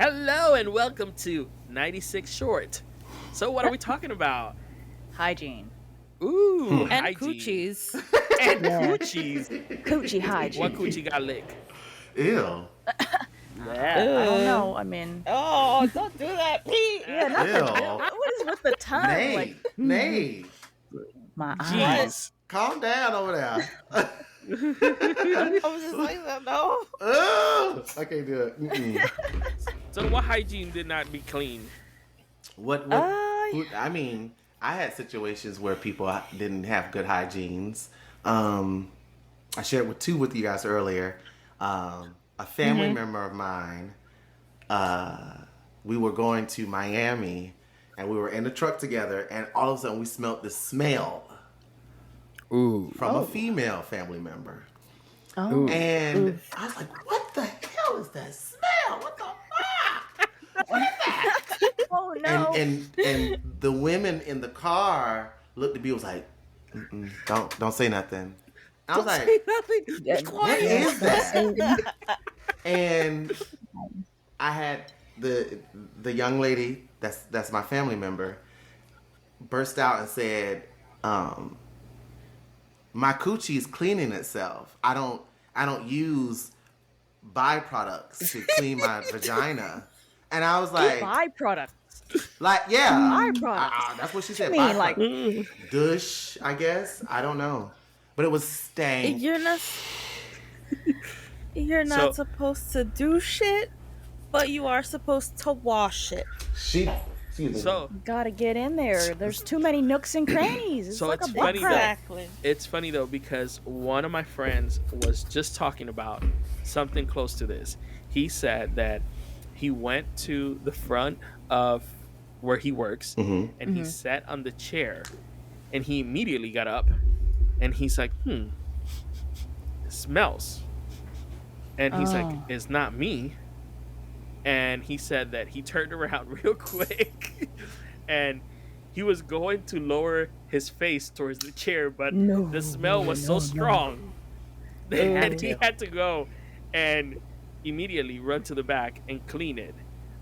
Hello and welcome to 96 Short. So what are we talking about? Hygiene. Ooh, And hygiene. coochies. And Yeah. coochies. Coochie hygiene. What coochie got licked? Ew. I don't know. I mean, Oh, don't do that, Pete. yeah, Ew. what is with the tongue? Nay. Like, Nay. my eyes. Jeez. Calm down over there. I was just like that, no. Ugh, I can't do it. Mm-mm. So what hygiene did not be clean? What I mean, I had situations where people didn't have good hygienes. I shared two with you guys earlier. A family member of mine, we were going to Miami, and we were in the truck together, and all of a sudden we smelled this smell from a female family member. Oh. And I was like, what the hell is that smell? What the fuck? What is that? Oh no. And the women in the car looked at me and was like, don't say nothing. I was like, what is that? And I had the young lady that's my family member burst out and said, my coochie's cleaning itself. I don't use byproducts to clean my vagina. And I was like, byproduct. like, yeah, Byproduct. that's what she said. You mean like douche? I guess I don't know, but it was stank. You're not supposed to do shit, but you are supposed to wash it. So gotta get in there. There's too many nooks and crannies. It's So like it's a funny butt crack. Exactly. it's funny though because one of my friends was just talking about something close to this. He said that he went to the front of where he works and he sat on the chair and he immediately got up and he's like, it smells. And he's like, it's not me. And he said that he turned around real quick and he was going to lower his face towards the chair, but the smell was so strong that he had to go and immediately run to the back and clean it.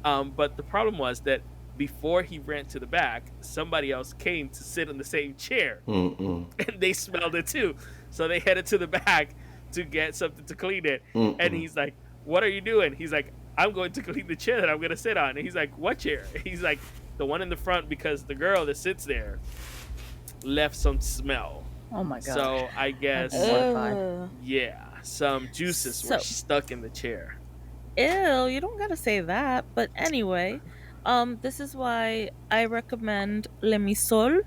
But the problem was that before he ran to the back, somebody else came to sit in the same chair and they smelled it too. So they headed to the back to get something to clean it. And he's like, what are you doing? He's like, I'm going to clean the chair that I'm going to sit on. And he's like, what chair? He's like, the one in the front, because the girl that sits there left some smell. Oh my god. So I guess, Mortified. yeah, some juices were stuck in the chair. Ew, you don't gotta say that. But anyway, this is why I recommend Lemisol.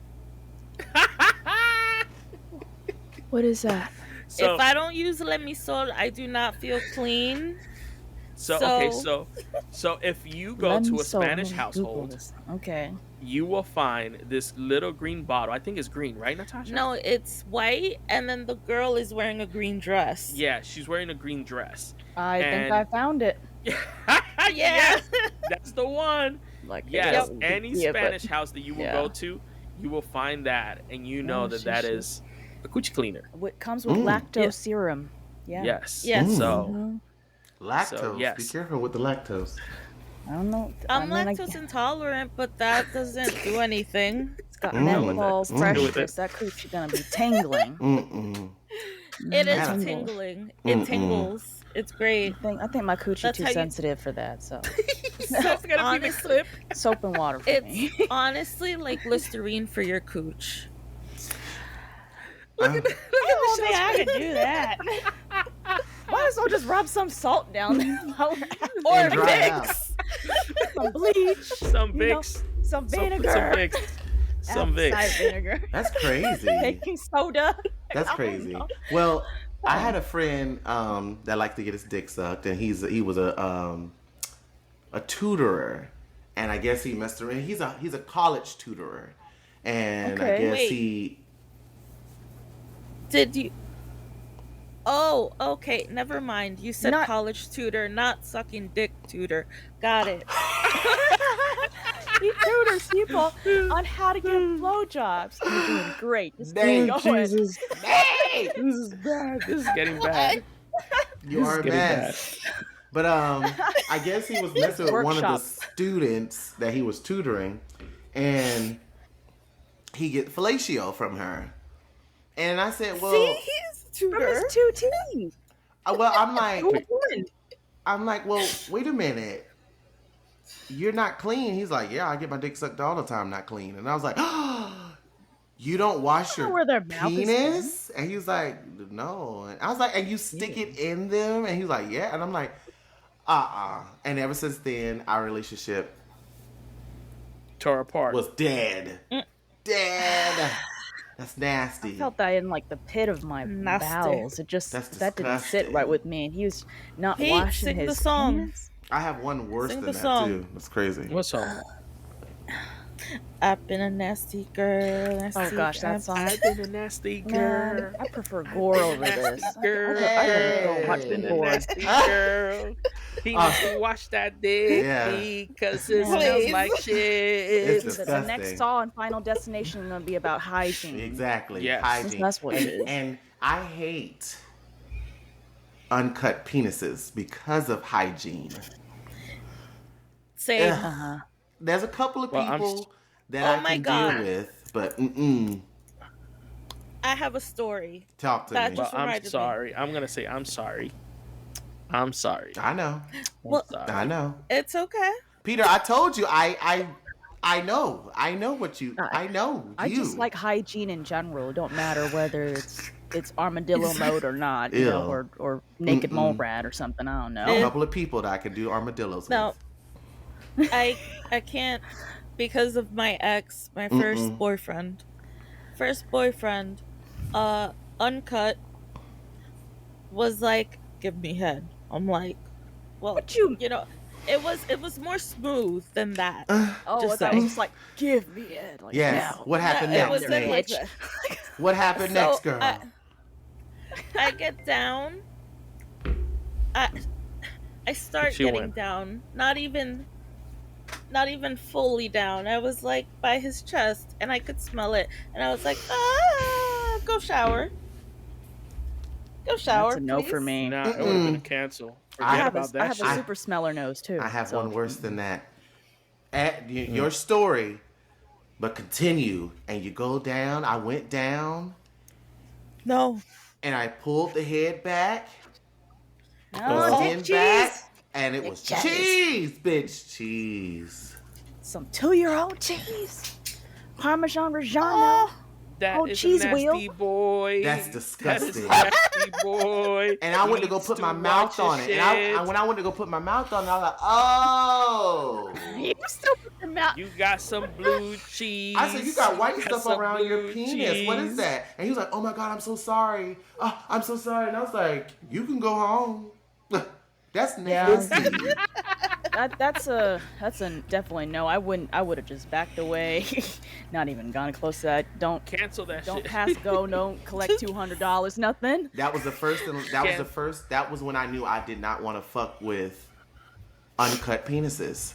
What is that? So, If I don't use Lemisol, I do not feel clean. so if you go to a Spanish household, Okay. you will find this little green bottle. I think it's green, right, Natasha? No, it's white, and then the girl is wearing a green dress. Yeah, she's wearing a green dress. I think I found it. Yes, that's the one. Like Yes, yep. any Yeah, but- Spanish house that you will go to, you will find that, and you know that is a coochie cleaner. It comes with lactose serum. Yeah. Yes. Yes. So, Lactose. So, yes. Be careful with the lactose. I don't know. I'm I mean, lactose intolerant, but that doesn't do anything. It's got Mm. menthol, Deal fresh. with it. That coochie gonna be tingling. It is Mm. tingling. It tingles. It's great. I think my coochie That's too how you- sensitive for that. So that's gonna be the clip. soap and water for me. It's honestly like Listerine for your cooch. I don't think I could do that. Might as well just rub some salt down there while we're at it. Or And dry it out. Vicks. Some bleach, Some you know, Vicks. some Some vinegar, Vicks. Some apple Vicks. cider vinegar, That's crazy. baking soda. That's I don't crazy. know. Well, I had a friend that liked to get his dick sucked, and he was a tutorer, and I guess he messed around. He's a college tutorer, and I Okay. guess Wait. he. Did you? Oh, okay. Never mind. You said Not- college tutor, not sucking dick tutor. Got it. He tutors people on how to get blowjobs. You're doing great. Just keep Nay, going. Jesus. Nay! This is bad. This is getting bad. You are a getting mess. But I guess he was messing with one of the Workshops. students that he was tutoring, and he get fellatio from her. And I said, See, well, he's a From tutor. his two teeth. well, Good. I'm like, well, wait a minute. You're not clean. He's like, yeah, I get my dick sucked all the time, not clean. And I was like, oh, you don't wash I don't know your where their mouth is penis? And he was like, no. And I was like, and you stick it in them? And he was like, yeah. And I'm like, And ever since then, our relationship Tore apart. was dead. Dead. That's nasty. I felt that in like the pit of my Nasty. bowels. It just That's that didn't sit disgusting. right with me. And he was not Pete, washing sing his the song. penis. I have one worse Sing than the that song. too. That's crazy. What song? I've been a nasty girl. Oh gosh, that song. I've been a nasty girl. I prefer gore over this. Girl. I could go watch I've been a gore. nasty girl. He needs to wash that dick Yeah. because it Please. smells like It's shit. just- The next disgusting. Saw and Final Destination is gonna be about hygiene. Exactly. Yes. Hygiene. That's what it is. And I hate uncut penises because of hygiene. Same. Ugh. There's a couple of Well, I'm people that Oh I my can God. deal with, but I have a story. talk to That me. just- Well, I'm reminded me. sorry. I'm gonna say I'm sorry. I'm sorry. I know. I'm Well, sorry. I know. It's okay. Peter, I told you. I know. I know what you. I know. I you. just like hygiene in general. It don't matter whether it's armadillo mode or not, you know, Ew. or naked Mm-mm. mole rat or something. I don't a know. couple of people that I can do armadillos No. with. I can't because of my ex, my first boyfriend. Uncut was like, give me head. I'm like, well, What you- know, it was more smooth than that. Oh, Just I thought it saying. was just like, give me it. Like, Yes. now. What happened No, it next, wasn't Nate? like bitch. that. What happened So, next, girl? I get down. I start She getting went. down. Not even fully down. I was like by his chest and I could smell it. And I was like, go shower. Go shower. That's a no please. for me. Nah, it would have been a cancel. I Forget have about I that have shit. a super smeller nose too. I have so- one worse than that. Your story, but continue. And you go down. I went down, No. and I pulled the head back, No, skin dick back, cheese. and it was cheese. cheese, bitch, cheese. Some 2-year-old cheese. Parmesan Reggiano. That Oh, is cheese a nasty wheel. boy. That's That is disgusting. a nasty boy. And I went to go Needs put my watch mouth his on it. And I, shit. when I went to go put my mouth on it, I was like, oh. You still put your mouth. You got some blue cheese. I said, you got white stuff some around your blue penis. What is cheese. that? And he was like, oh my God, I'm so sorry. Oh, I'm so sorry. And I was like, you can go home. That's nasty. That's a definitely no. I wouldn't. I would have just backed away. Not even gone close to that. Don't Cancel that don't shit. pass go. Don't collect $200. Nothing. That was the first. That was when I knew I did not want to fuck with uncut penises.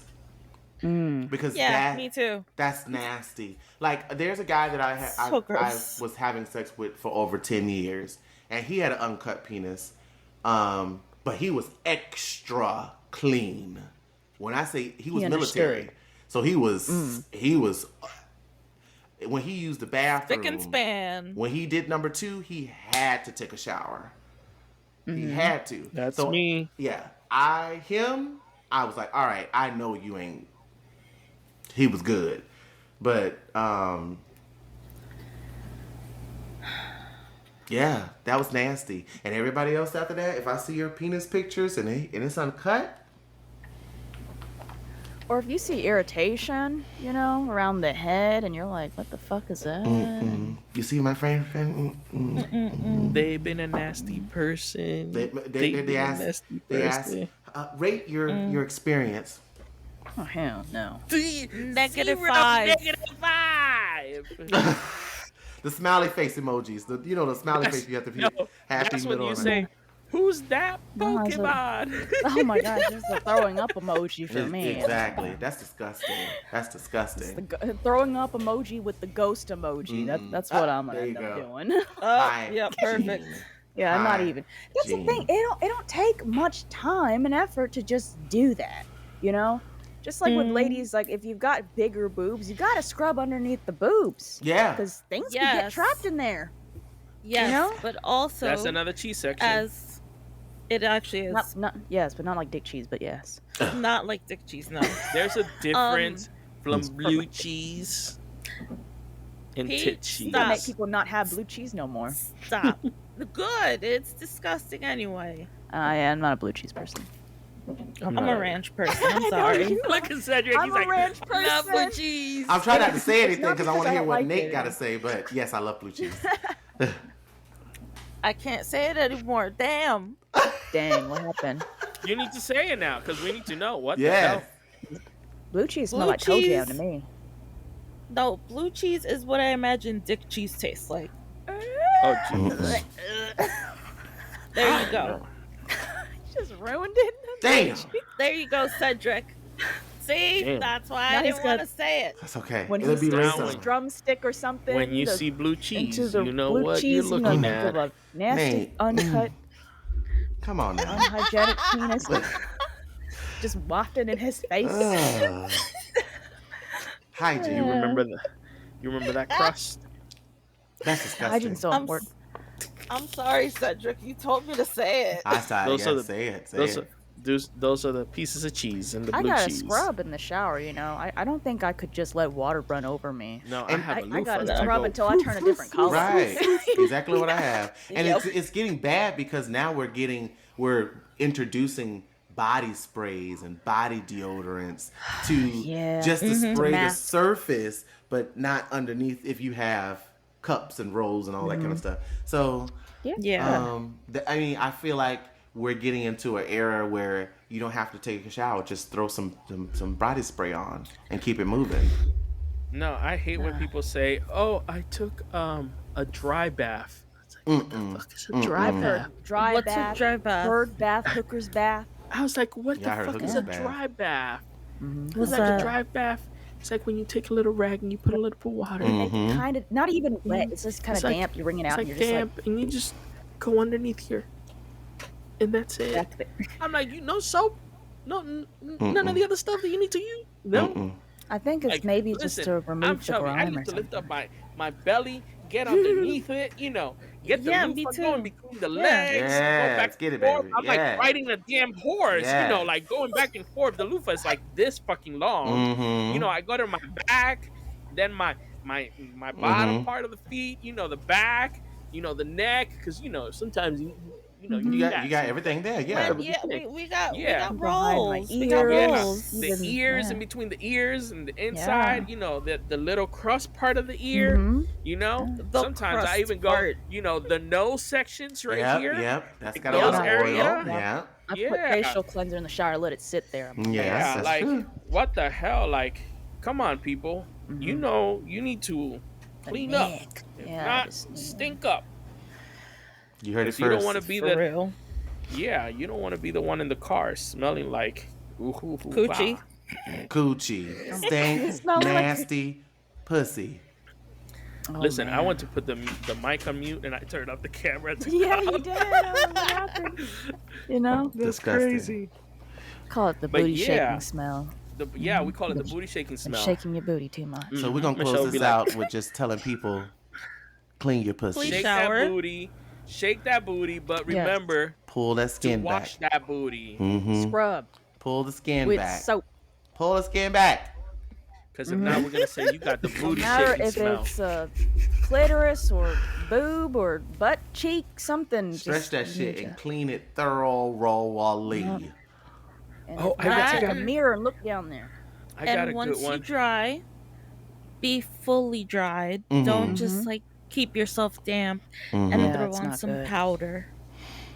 Because Yeah, me too. That's nasty. Like, there's a guy that So I gross. was having sex with for over 10 years, and he had an uncut penis, but he was extra clean. When I say he was military, understood. so he was when he used the bathroom, Spick and span. when he did number 2, he had to take a shower. He had to. That's So, me. Yeah, I was like, all right, I know you ain't. He was good, but yeah, that was nasty. And everybody else after that, if I see your penis pictures and it's uncut, Or if you see irritation, you know, around the head, and you're like, what the fuck is that? you see my friend. They've been a nasty person. They been a asked. nasty They asked. person. Rate your experience. Oh hell no. Negative Zero, 5. -5. The smiley face emojis. The smiley face you have to be No, happy that's when middle. you and- say, "Who's that No, I said- Pokemon?" Oh my gosh, there's the throwing up emoji for me. Exactly. That's disgusting. That's The disgusting. throwing up emoji with the ghost emoji. That's what I'm gonna there you end up go. doing. Oh, yeah, perfect. Yeah, not even. That's the thing. hygiene. It don't take much time and effort to just do that. You know, just like with ladies, like if you've got bigger boobs, you gotta scrub underneath the boobs. Yeah. Because things can get trapped in there. Yes, know? but also That's another cheese section. as it actually is Not yes, but not like dick cheese, but yes. not like dick cheese. No, There's a difference from blue cheese and Pete, tit cheese. You gotta make Stop. people not have blue cheese no more. Stop. Good. It's disgusting anyway. Yeah, I'm not a blue cheese person. I'm a ranch person. I'm sorry. Look at Cedric. I'm He's a like, ranch love blue person. cheese. I'm trying not to say anything not because I want to because I hear don't what like Nate it. got to say, but yes, I love blue cheese. I can't say it anymore. Damn. Dang, what happened? You need to say it now because we need to know what the Yeah. hell. Blue cheese smell Blue like toe jam to cheese? me. No, blue cheese is what I imagine dick cheese tastes like. Oh, Jesus. There you go. Just ruined it. Damn. There you go, Cedric. See, Damn. that's why Now I he's didn't want to got- say it. That's okay. When It'll he be down raised with- on. drumstick or something. When you the- see blue cheese, into the you know blue what cheese, you're you know, looking think of at. a nasty, Nate. uncut, Come on now. unhygienic penis just wafting in his face. Ugh. Hygiene. You remember that crust? That's disgusting. Hygiene's so I'm, important. I'm sorry, Cedric. You told me to say it. I saw it. Those Yeah, are the- say it. Say Those it. are, those are the pieces of cheese and the I blue gotta cheese. scrub in the shower, you know. I don't think I could just let water run over me. No, I And have a I loofah. gotta that I scrub go- until I turn a different color. Right. Exactly what I have. And Yep. it's getting bad because now we're introducing body sprays and body deodorants to Yeah. just to spray the mask. surface, but not underneath if you have cups and rolls and all that kind of stuff. So Yeah. I mean, I feel like we're getting into an era where you don't have to take a shower, just throw some body spray on and keep it moving. No, I hate when people say, "Oh, I took a dry bath." It's like, what the fuck is a dry bath? Dry What's a bath, dry bath? bird bath, hooker's bath. I was like, "What Yeah, I the heard fuck is hooker's a bath. dry bath?" Mm-hmm. What's It's like that? a dry bath. It's like when you take a little rag and you put a little water. Mhm. Kind of, not even wet. It's just kind It's of like- damp. You wring it It's out like and you're damp, and you just go underneath here, and that's it. just like, I'm like, you no soap, none of the other stuff that you need to use. No, Mm-mm. I think it's Like, maybe just listen, to I'm remove the chubby. I grime need or to lift something. up my belly, get underneath it, get the Yeah, loofah me too. going between the Yeah. legs, Yeah, go back let's get it, and forth. baby. I'm Yeah. like riding a damn horse, Yeah. like going back and forth. The loofah is like this fucking long. Mhm. I go to my back, then my bottom part of the feet, the back, the neck, because sometimes you You got everything there, yeah. But yeah, we got Yeah. we got Behind my rolls. We got ears. rolls. the Even- ears yeah. in between the ears and the inside, the little crust part of the ear, Mhm. The Sometimes I crust even go, part. the nose sections right Yep, here. yep. That's got Those a lot of oil. area? Yeah. I put Yeah. facial cleanser in the shower, let it sit there. Yes, Yeah, that's like true. what the hell? Like, come on, people. You need to The clean up, neck. if Yeah, not just- stink up. You heard it You don't first. want to be For the real. you don't want to be the one in the car smelling like Coochie. Coochie. Stink, Smelling like- nasty, pussy. Oh, Listen, I man. went to put the mic on mute and I turned off the camera. Yeah, you did. What happened? That's Disgusting. crazy. Call it the But booty yeah. shaking smell. We call it the booty shaking Been smell. shaking your booty too much. So we're gonna Michelle close would be this like- out with just telling people, clean your pussy, Please. Shake Shower. that booty, but Yes. remember pull that to skin back. wash that booty. Mm-hmm. Scrub Pull the skin with back. soap. Pull the skin back. Because if not, we're gonna say you got the No booty matter shaking if smell. it's clitoris or boob or butt cheek, something. Stretch just that shit need and to- clean it thoroughly. And Oh, if not, I take got- a mirror and look down there. I got And a once good you one. dry, be fully dried. Mhm. Don't just like keep yourself damp and Mhm. Yeah, throw it's on not some good. powder.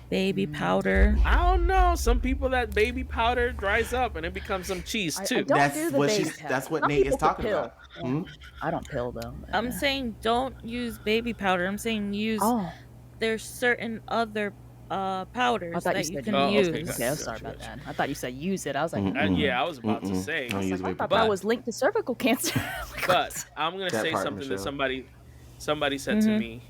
Baby powder. I don't know. Some people that baby powder dries up and it becomes some cheese I too. don't That's do the what baby she's. powder. That's what Some Nate is people talking pill. about. Yeah. Mhm. I don't pill though. but, I'm saying don't use baby powder. I'm saying use. Oh, There's certain other powders I thought you that you said can Oh, okay, use. gotcha. okay. I'm sorry about that. I thought you said use it. I was like, Mm-mm. Yeah, I was about to Mm-mm. say. Don't use I baby thought powder. that was linked to cervical cancer. But I'm gonna That say part, something Michelle. that somebody said to me.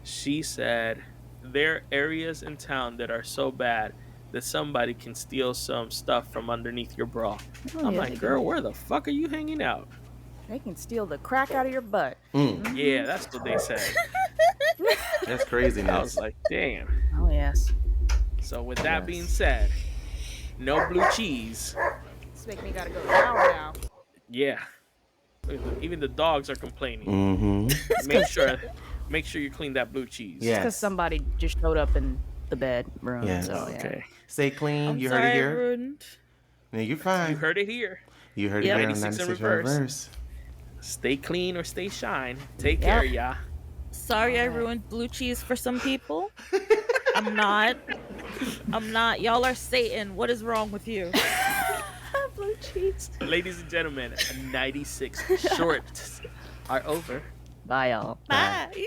She said, there are areas in town that are so bad that somebody can steal some stuff from underneath your bra. Oh, I'm yeah, like, girl, where the fuck are you hanging out? they can steal the crack out of your butt. Yeah, that's what they said. That's I craziness. was like, damn. Oh yes. So with that being said, no blue cheese. This make me gotta go shower now. Yeah. Even the dogs are complaining. Mm-hmm. Make sure you clean that blue cheese. Yeah. Because somebody just showed up in the bedroom. Yes. So yeah. Okay. Stay clean. I'm You sorry heard it I here. ruined. No, you're fine. You heard it here. You heard it Yep. here on 96 in 96 in reverse. reverse. Stay clean or stay shine. Take care, y'all. Sorry I ruined blue cheese for some people. I'm not. Y'all are Satan. What is wrong with you? Blue cheese. Ladies and gentlemen, 96 shorts are over. Bye, y'all. Bye.